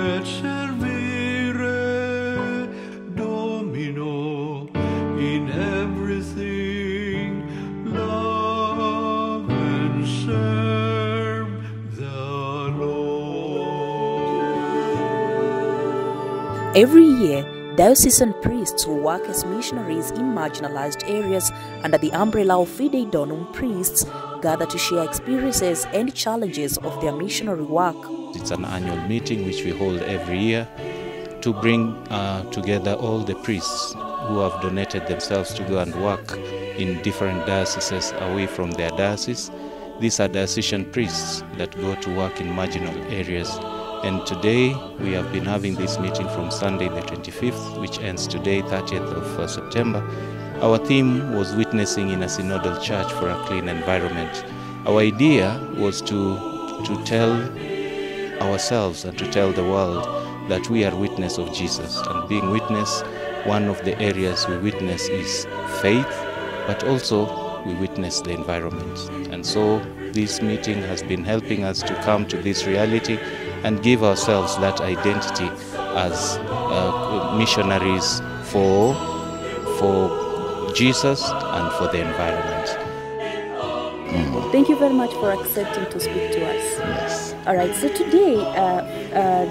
et servire Domino in everything, love and serve the Lord. Every year, diocesan priests who work as missionaries in marginalized areas under the umbrella of Fidei Donum priests gather to share experiences and challenges of their missionary work. It's an annual meeting which we hold every year to bring together all the priests who have donated themselves to go and work in different dioceses away from their diocese. These are diocesan priests that go to work in marginal areas. And today we have been having this meeting from Sunday the 25th, which ends today, 30th of September. Our theme was witnessing in a synodal church for a clean environment. Our idea was to tell ourselves and to tell the world that we are witness of Jesus. And being witness, one of the areas we witness is faith, but also we witness the environment. And so this meeting has been helping us to come to this reality and give ourselves that identity as missionaries for Jesus and for the environment. Thank you very much for accepting to speak to us. Yes. All right, so today,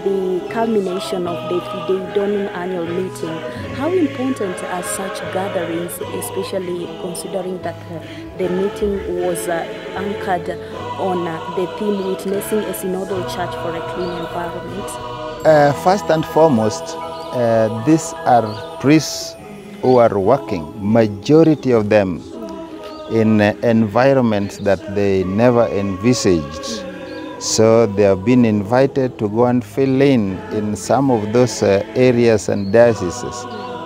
the culmination of the Fidei Donum annual meeting, how important are such gatherings, especially considering that the meeting was anchored on the theme witnessing a synodal church for a clean environment? First and foremost, these are priests who are working, majority of them, in environments that they never envisaged. So they have been invited to go and fill in some of those areas and dioceses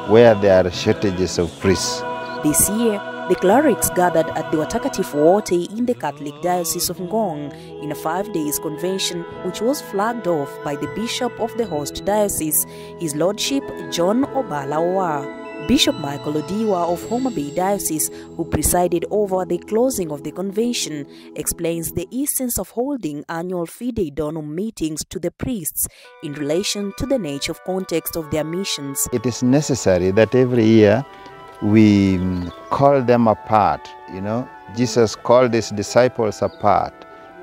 where there are shortages of priests. This year, the clerics gathered at the Watakatifu Wote in the Catholic Diocese of Ngong in a 5-day convention which was flagged off by the Bishop of the host diocese, His Lordship John Obalawa. Bishop Michael Odiwa of Homa Bay Diocese, who presided over the closing of the convention, explains the essence of holding annual Fidei Donum meetings to the priests in relation to the nature of context of their missions. It is necessary that every year we call them apart. You know, Jesus called his disciples apart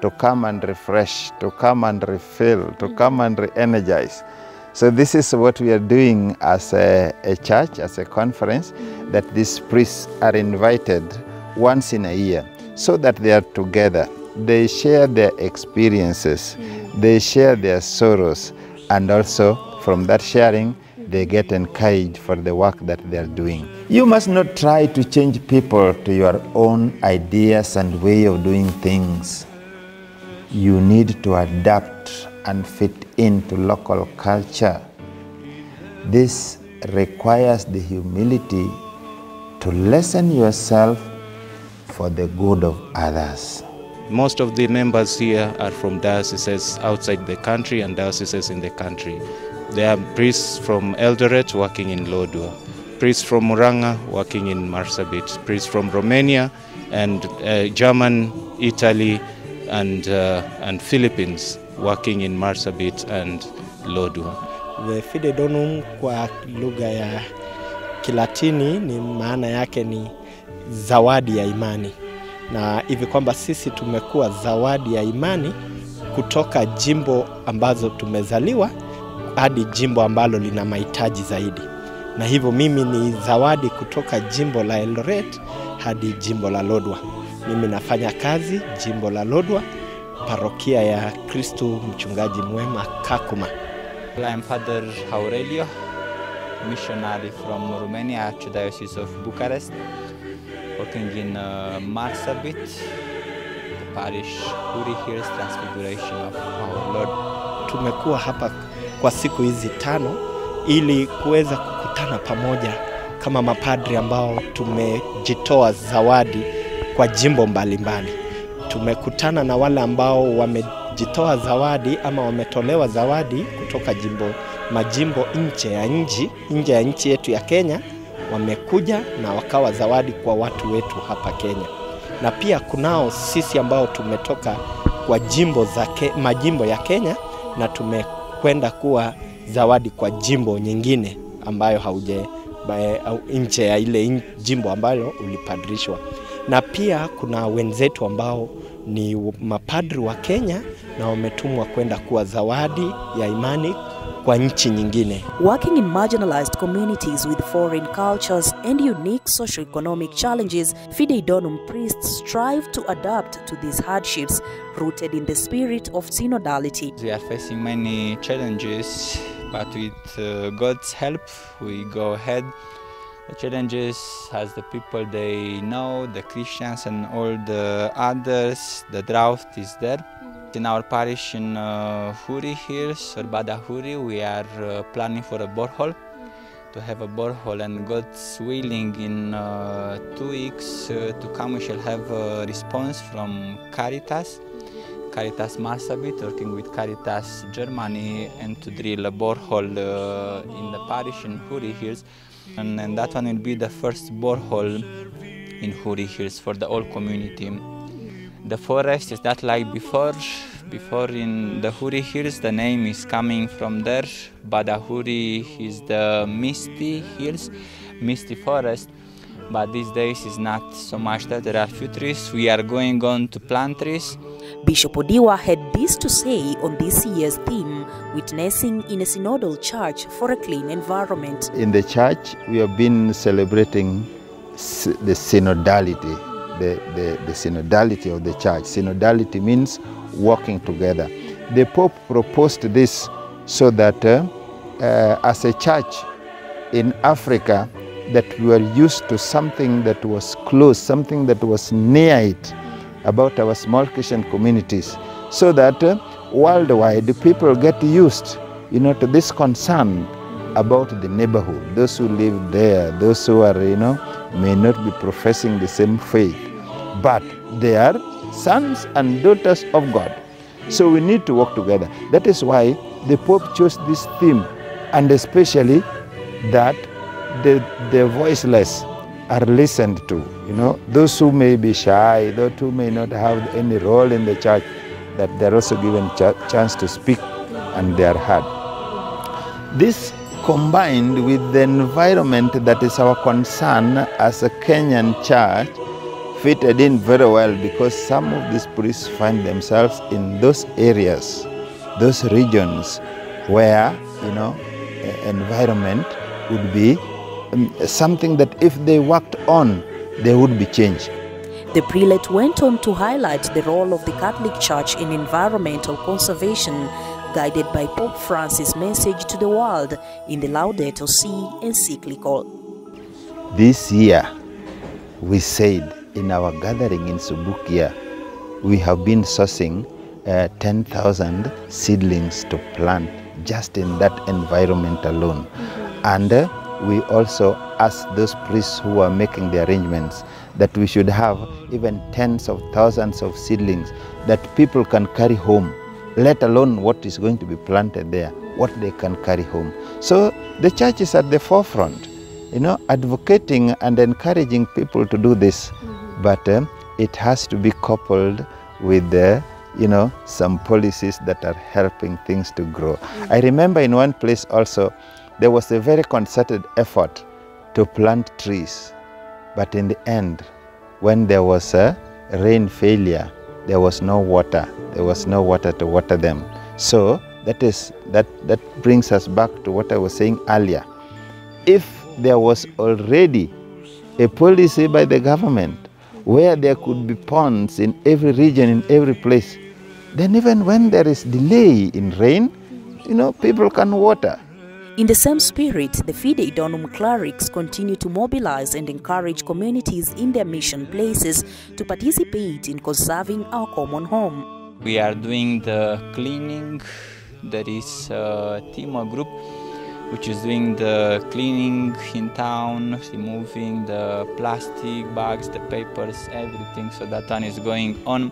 to come and refresh, to come and refill, to come and re-energize. So this is what we are doing as a church, as a conference, that these priests are invited once in a year so that they are together. They share their experiences, they share their sorrows, and also from that sharing, they get encouraged for the work that they are doing. You must not try to change people to your own ideas and way of doing things. You need to adapt and fit into local culture. This requires the humility to lessen yourself for the good of others. Most of the members here are from dioceses outside the country and dioceses in the country. There are priests from Eldoret working in Lodwar, priests from Muranga working in Marsabit, priests from Romania and German, Italy and Philippines working in Marsabit and Lodwar. The Fidei Donum kwa lugha ya Kilatini ni maana yake ni zawadi ya imani. Na hivi kwamba sisi tumekuwa zawadi ya imani kutoka jimbo ambazo tumezaliwa hadi jimbo ambalo lina mahitaji zaidi. Na hivyo mimi ni zawadi kutoka jimbo la Eldoret hadi jimbo la Lodwar. Mimi nafanya kazi jimbo la Lodwar, parokia ya Kristo Mchungaji Mwema Kakuma. I am Father Aurelio, missionary from Romania, Archdiocese of Bucharest, working in Marsabit, the parish Uri Hills Transfiguration of our Lord. Tumekuwa hapa kwa siku hizi 5 ili kuweza kukutana pamoja kama mapadri ambao tumejitoa zawadi kwa jimbo mbalimbali. Tumekutana na wale ambao wamejitoa zawadi ama wametolewa zawadi kutoka majimbo nje ya nchi yetu ya Kenya, wamekuja na wakawa zawadi kwa watu wetu hapa Kenya. Na pia kunao sisi ambao tumetoka kwa majimbo ya Kenya na kwenda kuwa zawadi kwa jimbo nyingine ambayo nje ya ile jimbo ambayo ulipadrishwa. Na pia kuna wenzetu ambao ni mapadri wa Kenya na wametumwa kwenda kuwa zawadi ya imani kwa nchi nyingine. Working in marginalized communities with foreign cultures and unique socio-economic challenges, Fidei Donum priests strive to adapt to these hardships, rooted in the spirit of synodality. We are facing many challenges, but with God's help, we go ahead. The challenges, as the people they know, the Christians and all the others, the drought is there. In our parish in Huri Hills, or Badahuri, we are planning for a borehole, to have a borehole, and God's willing in 2 weeks to come we shall have a response from Caritas Marsabit, working with Caritas Germany, and to drill a borehole in the parish in Huri Hills, and that one will be the first borehole in Huri Hills for the whole community. The forest is not like before. Before in the Huri Hills, the name is coming from there. Badahuri is the misty hills, misty forest. But these days is not so much that there are few trees. We are going on to plant trees. Bishop Odiwa had this to say on this year's theme, witnessing in a synodal church for a clean environment. In the church, we have been celebrating the synodality. The synodality of the church. Synodality means working together. The Pope proposed this so that as a church in Africa, that we were used to something that was close, something that was near it about our small Christian communities, so that worldwide the people get used, to this concern about the neighborhood, those who live there, those who are, may not be professing the same faith, but they are sons and daughters of God. So we need to work together. That is why the Pope chose this theme, and especially that the voiceless are listened to. Those who may be shy, those who may not have any role in the church, that they're also given chance to speak and they are heard. This combined with the environment that is our concern as a Kenyan church fitted in very well, because some of these priests find themselves in those areas, those regions where, environment would be something that if they worked on, there would be change. The prelate went on to highlight the role of the Catholic Church in environmental conservation, guided by Pope Francis' message to the world in the Laudato Si encyclical. This year, we said in our gathering in Subukia, we have been sourcing 10,000 seedlings to plant just in that environment alone. And we also asked those priests who are making the arrangements that we should have even tens of thousands of seedlings that people can carry home, let alone what is going to be planted there, what they can carry home. So the church is at the forefront, advocating and encouraging people to do this. But it has to be coupled with some policies that are helping things to grow. I remember in one place also, there was a very concerted effort to plant trees. But in the end, when there was a rain failure, there was no water. There was no water to water them. So that brings us back to what I was saying earlier. If there was already a policy by the government where there could be ponds in every region, in every place, then even when there is delay in rain, people can water. In the same spirit, the Fidei Donum clerics continue to mobilize and encourage communities in their mission places to participate in conserving our common home. We are doing the cleaning. There is a team or group which is doing the cleaning in town, removing the plastic bags, the papers, everything. So that one is going on.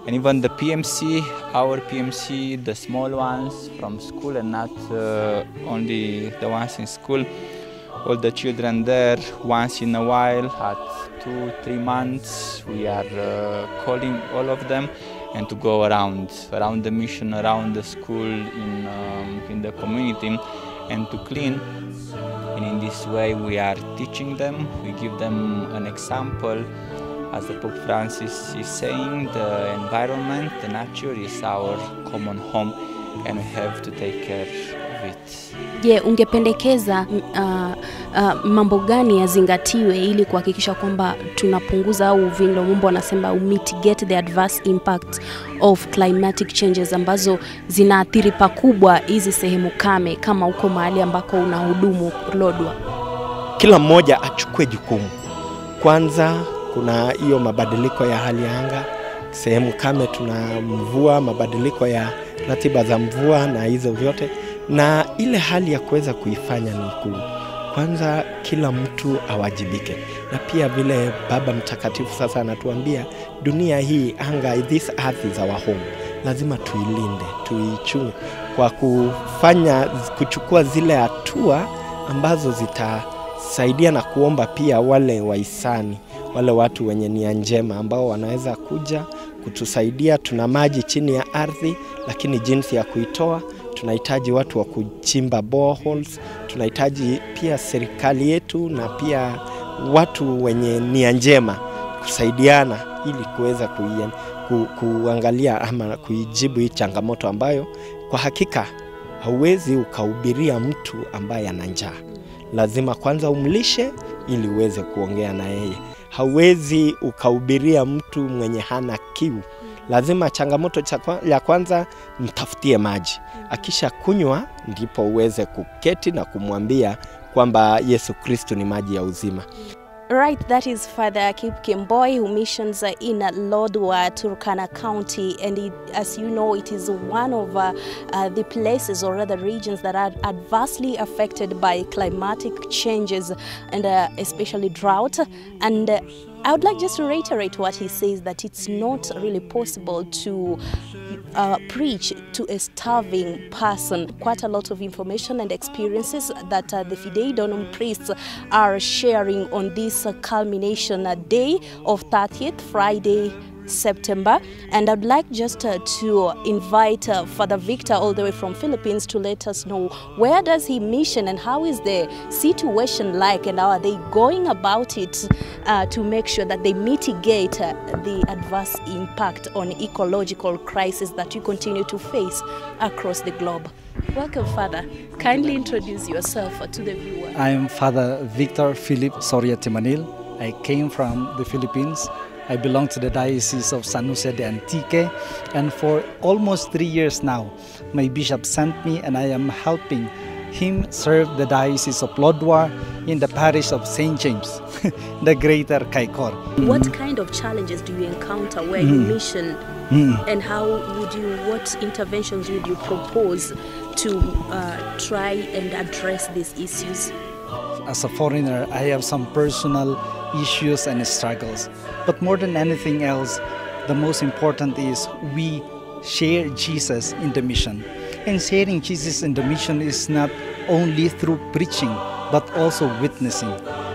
And even the PMC, our PMC, the small ones from school and not only the ones in school, all the children there, once in a while, at 2-3 months, we are calling all of them and to go around the mission, around the school, in the community, and to clean. And in this way we are teaching them, we give them an example. As the Pope Francis is saying, the environment, the nature is our common home, and we have to take care of it. Je, ungependekeza mambo gani yazingatiwe ili kuhakikisha kwamba tunapunguza au vile Mungu anasema mitigate the adverse impact of climatic changes ambazo zinaathiri pakubwa hizi sehemu kame kama uko mahali ambako unahudumu Lodwar? Kila mmoja achukue jukumu. Kwanza kuna hiyo mabadiliko ya hali ya anga, sehemu kame tuna mvua, mabadiliko ya ratiba za mvua na hizo vyote, na ile hali ya kuweza kuifanya ni kwanza kila mtu awajibike. Na pia vile Baba Mtakatifu sasa anatuambia dunia hii, anga, this earth is our home, lazima tuilinde, tuichunge kwa kuchukua zile hatua ambazo zitasaidia, na kuomba pia wale wahisani, wale watu wenye nia njema ambao wanaweza kuja kutusaidia. Tuna maji chini ya ardhi, lakini jinsi ya kuitoa tunahitaji watu wa kuchimba boreholes, tunahitaji pia serikali yetu na pia watu wenye nia njema kusaidiana ili kuweza kuangalia ama kuijibu hii changamoto ambayo kwa hakika hauwezi ukahubiria mtu ambaye ana njaa. Lazima kwanza umlishe ili uweze kuongea na yeye. Hauwezi ukahubiria mtu mwenye hana kiu. Lazima changamoto ya kwanza mtafutie maji. Akisha kunywa ndipo uweze kuketi na kumwambia kwamba Yesu Kristo ni maji ya uzima. Right, that is Father Akip Kemboi, who missions in Lodwar, Turkana County, and as you know, it is one of the places or other regions that are adversely affected by climatic changes and especially drought. And I would like just to reiterate what he says, that it's not really possible to preach to a starving person. Quite a lot of information and experiences that the Fidei Donum priests are sharing on this culmination day of 30th Friday, September. And I'd like just to invite Father Victor all the way from Philippines to let us know where does he mission and how is the situation like, and how are they going about it to make sure that they mitigate the adverse impact on ecological crisis that you continue to face across the globe. Welcome, Father. Kindly introduce yourself to the viewer. I am Father Victor Philip Soria Timanil. I came from the Philippines. I belong to the Diocese of San Jose de Antique, and for almost 3 years now, my bishop sent me and I am helping him serve the Diocese of Lodwar in the parish of St. James, the Greater Kaikor. What kind of challenges do you encounter where you mission, and what interventions would you propose to try and address these issues? As a foreigner, I have some personal issues and struggles. But more than anything else, the most important is we share Jesus in the mission. And sharing Jesus in the mission is not only through preaching, but also witnessing.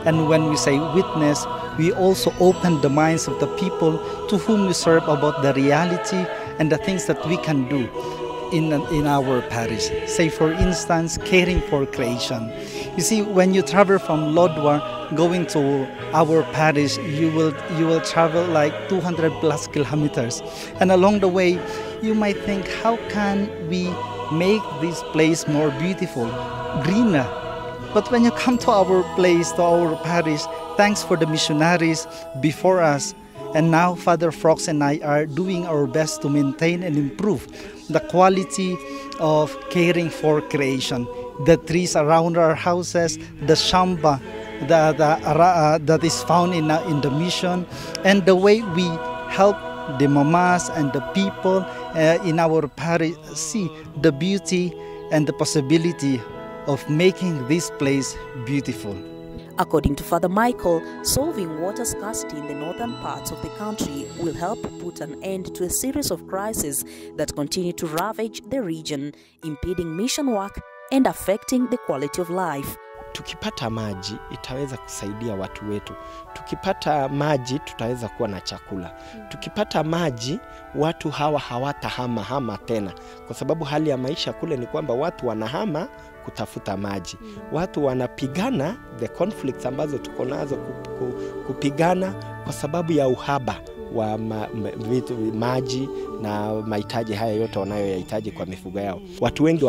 And when we say witness, we also open the minds of the people to whom we serve about the reality and the things that we can do in our parish. Say for instance, caring for creation. You see, when you travel from Lodwar going to our parish, you will travel like 200 plus kilometers, and along the way you might think, how can we make this place more beautiful, greener? But when you come to our place, to our parish, thanks for the missionaries before us, and now Father Frox and I are doing our best to maintain and improve the quality of caring for creation. The trees around our houses, the shamba that is found in the mission, and the way we help the mamas and the people in our parish see the beauty and the possibility of making this place beautiful. According to Father Michael, solving water scarcity in the northern parts of the country will help put an end to a series of crises that continue to ravage the region, impeding mission work and affecting the quality of life. tukipata maji itaweza kusaidia watu wetu. Tukipata maji tutaweza kuwa na chakula. Tukipata maji watu hawa hawatahama tena, kwa sababu hali ya maisha kule ni kwamba watu wanahama kutafuta maji. Watu wanapigana the conflicts ambazo tuko nazo kupigana kwa sababu ya uhaba wa maji na mahitaji haya yote wanayoyahitaji kwa mifugo yao. Watu wengi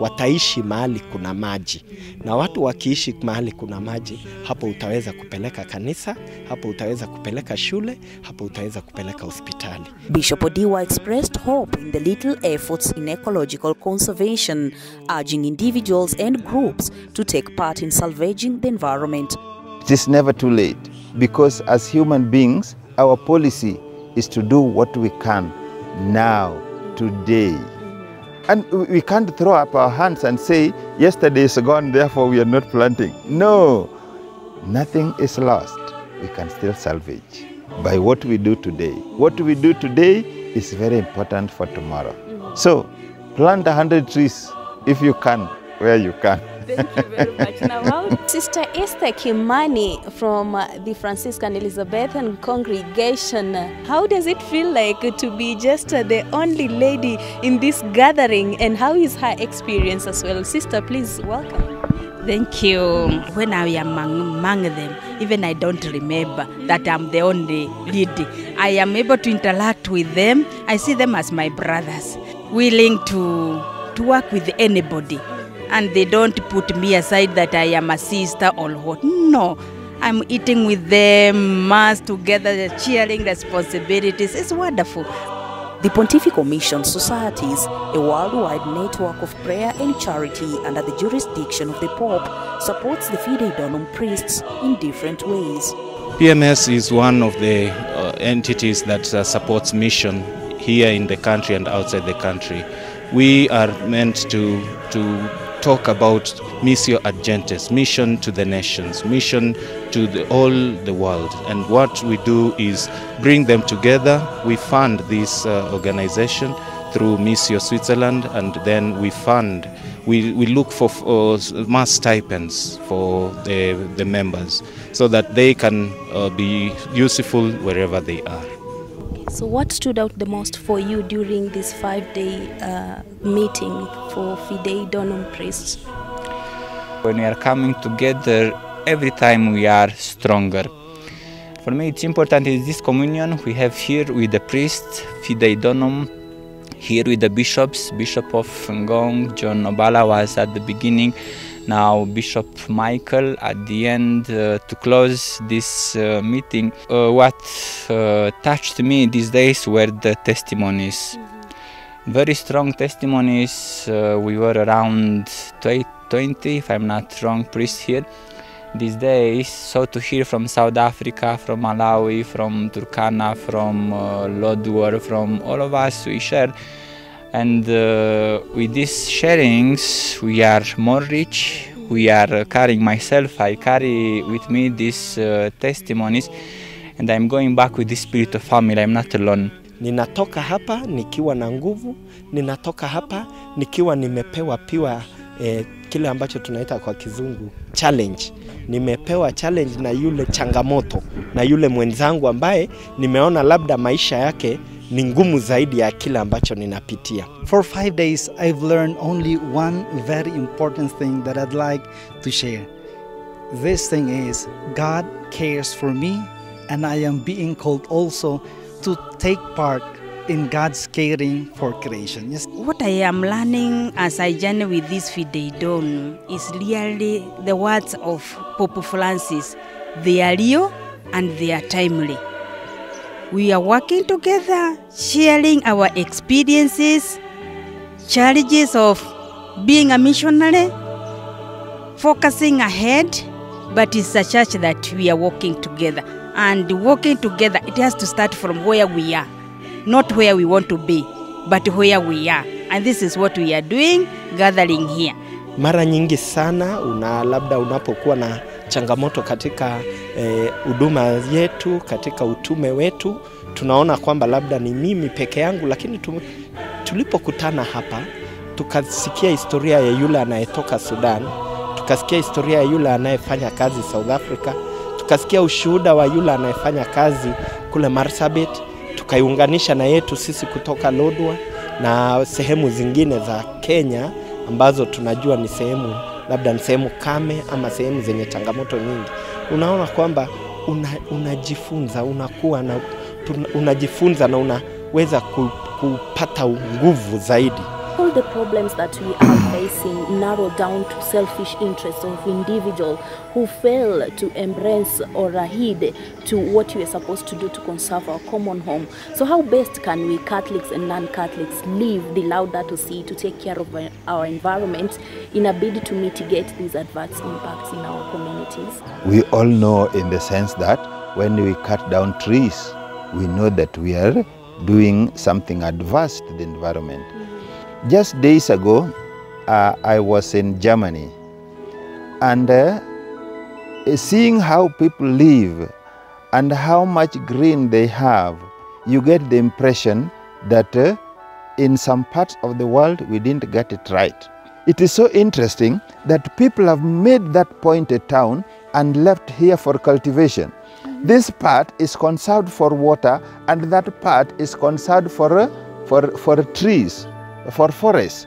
wataishi mahali kuna maji, na watu wakiishi mahali kuna maji, hapo utaweza kupeleka kanisa, hapo utaweza kupeleka shule, hapo utaweza kupeleka hospitali. Bishop Odiwa expressed hope in the little efforts in ecological conservation, urging individuals and groups to take part in salvaging the environment. It is never too late, because as human beings, our policy is to do what we can now, today. And we can't throw up our hands and say, yesterday is gone, therefore we are not planting. No, nothing is lost. We can still salvage by what we do today. What we do today is very important for tomorrow. So, plant 100 trees if you can, where you can. Thank you very much. Now, Sister Esther Kimani from the Franciscan Elizabethan congregation, how does it feel like to be just the only lady in this gathering, and how is her experience as well? Sister, please welcome. Thank you. When I am among them, even I don't remember that I'm the only lady. I am able to interact with them. I see them as my brothers, willing to work with anybody. And they don't put me aside that I am a sister or what. No, I'm eating with them, mass together, sharing responsibilities. It's wonderful. The Pontifical Mission Societies, a worldwide network of prayer and charity under the jurisdiction of the Pope, supports the Fidei Donum priests in different ways. PMS is one of the entities that supports mission here in the country and outside the country. We are meant to talk about Missio ad Gentes, mission to the nations, mission to all the world. And what we do is bring them together. We fund this organization through Missio Switzerland, and then we look for mass stipends for the members so that they can be useful wherever they are. So what stood out the most for you during this 5-day meeting for Fidei Donum priests? When we are coming together, every time we are stronger. For me, it's important is this communion we have here with the priests, Fidei Donum, here with the bishops, Bishop of Ngong, John Nobala was at the beginning, now Bishop Michael at the end to close this meeting. What touched me these days were the testimonies. Very strong testimonies. We were around 20, if I'm not wrong, priests here these days. So to hear from South Africa, from Malawi, from Turkana, from Lodwar, from all of us, we share. And with these sharings, we are more rich. We are carrying myself. I carry with me these testimonies, and I'm going back with this spirit of family. I'm not alone. Ninatoka hapa nikiwa na nguvu. Ninatoka hapa nikiwa nimepewa kile ambacho tunaita kwa kizungu challenge. Nimepewa challenge na yule changamoto, na yule mwenzangu ambaye nimeona labda maisha yake ni ngumu zaidi ya kile ambacho ninapitia. For 5 days, I've learned only one very important thing that I'd like to share. This thing is, God cares for me, and I am being called also to take part in God's caring for creation. Yes. What I am learning as I journey with this Fidei Donum is really the words of Pope Francis. They are real and they are timely. We are working together, sharing our experiences, challenges of being a missionary, focusing ahead, but it's a church that we are working together. And working together, it has to start from where we are. Not where we want to be, but where we are. And this is what we are doing, gathering here. Mara nyingi sana labda unapokuwa na changamoto katika huduma yetu, katika utume wetu, tunaona kwamba labda ni mimi peke yangu, lakini tulipokutana hapa, tukasikia historia ya yule anayetoka Sudan, tukasikia historia ya yule anayefanya kazi South Africa, tukasikia ushuhuda wa yule anayefanya kazi kule Marsabit, tukaiunganisha na yetu sisi kutoka Lodwar na sehemu zingine za Kenya ambazo tunajua ni sehemu, labda ni sehemu kame ama sehemu zenye changamoto nyingi. Unaona kwamba unajifunza, unakuwa na unajifunza na unaweza kupata nguvu zaidi. All the problems that we are facing narrow down to selfish interests of individuals who fail to embrace or heed to what we are supposed to do to conserve our common home. So how best can we, Catholics and non-Catholics, live the Laudato Si to take care of our environment in a bid to mitigate these adverse impacts in our communities? We all know in the sense that when we cut down trees, we know that we are doing something adverse to the environment. Just days ago, I was in Germany, and seeing how people live and how much green they have, you get the impression that in some parts of the world we didn't get it right. It is so interesting that people have made that point a town and left here for cultivation. This part is conserved for water, and that part is conserved for trees, for forests.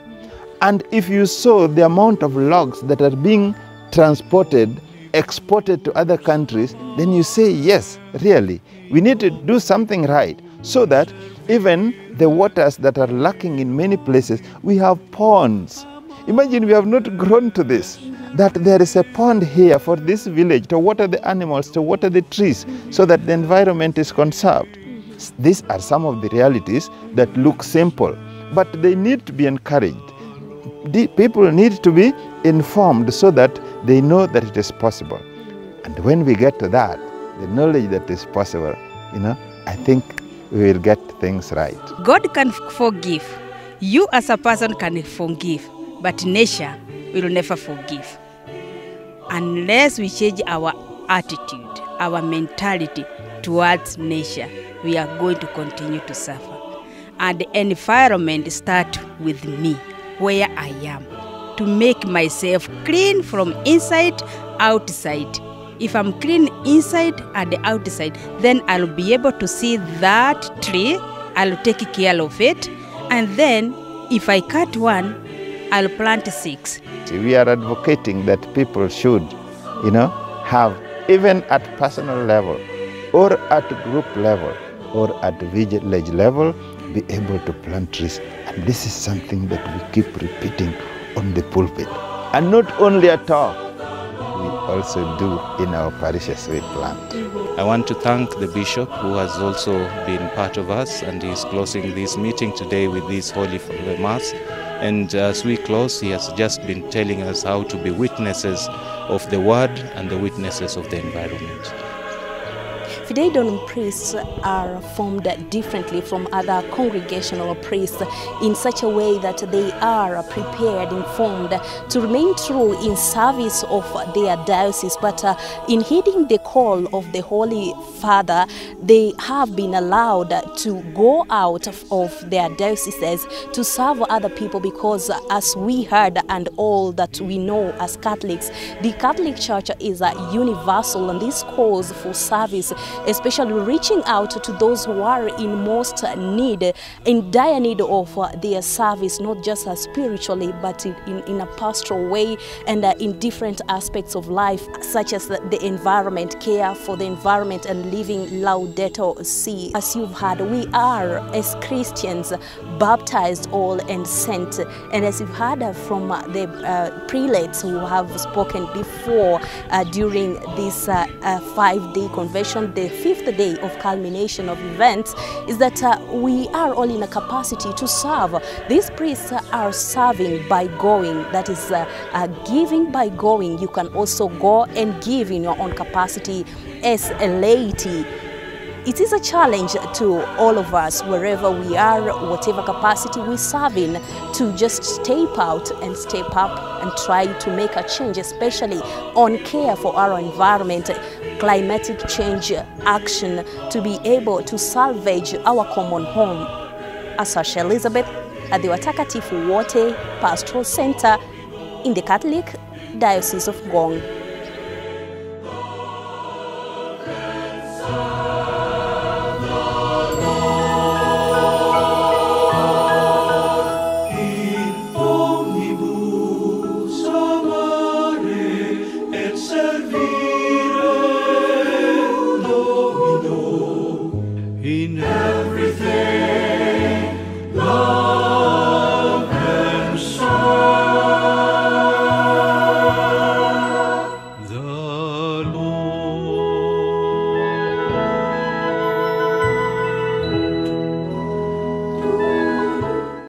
And if you saw the amount of logs that are being transported, exported to other countries, then you say, yes, really, we need to do something right, so that even the waters that are lacking in many places, we have ponds. Imagine we have not grown to this, that there is a pond here for this village to water the animals, to water the trees, so that the environment is conserved. These are some of the realities that look simple, but they need to be encouraged. The people need to be informed so that they know that it is possible. And when we get to that, the knowledge that is possible, I think we will get things right. God can forgive. You as a person can forgive, but nature will never forgive. Unless we change our attitude, our mentality towards nature, we are going to continue to suffer. And the environment starts with me, where I am, to make myself clean from inside, outside. If I'm clean inside and outside, then I'll be able to see that tree, I'll take care of it, and then if I cut one, I'll plant 6. We are advocating that people should, have, even at personal level, or at group level, or at village level, be able to plant trees. And this is something that we keep repeating on the pulpit. And not only at talk, we also do in our parishes, we plant. I want to thank the Bishop, who has also been part of us, and he is closing this meeting today with this Holy Mass. And as we close, he has just been telling us how to be witnesses of the Word and the witnesses of the environment. Fidei Donum priests are formed differently from other congregational priests in such a way that they are prepared, informed to remain true in service of their diocese, but in heeding the call of the Holy Father, they have been allowed to go out of their dioceses to serve other people, because as we heard and all that we know as Catholics, the Catholic Church is universal, and this calls for service, especially reaching out to those who are in most need, in dire need of their service, not just spiritually, but in a pastoral way, and in different aspects of life, such as the environment, care for the environment, and living Laudato Si. As you've heard, we are, as Christians, baptized all and sent. And as you've heard from the prelates who have spoken before during this 5-day convention, the 5th day of culmination of events, is that we are all in a capacity to serve. These priests are serving by going, that is giving by going. You can also go and give in your own capacity as a laity. It is a challenge to all of us, wherever we are, whatever capacity we serve in, to just step out and step up and try to make a change, especially on care for our environment, climatic change action, to be able to salvage our common home. Asasha Elizabeth at the Watakatifu Wote Pastoral Center in the Catholic Diocese of Ngong.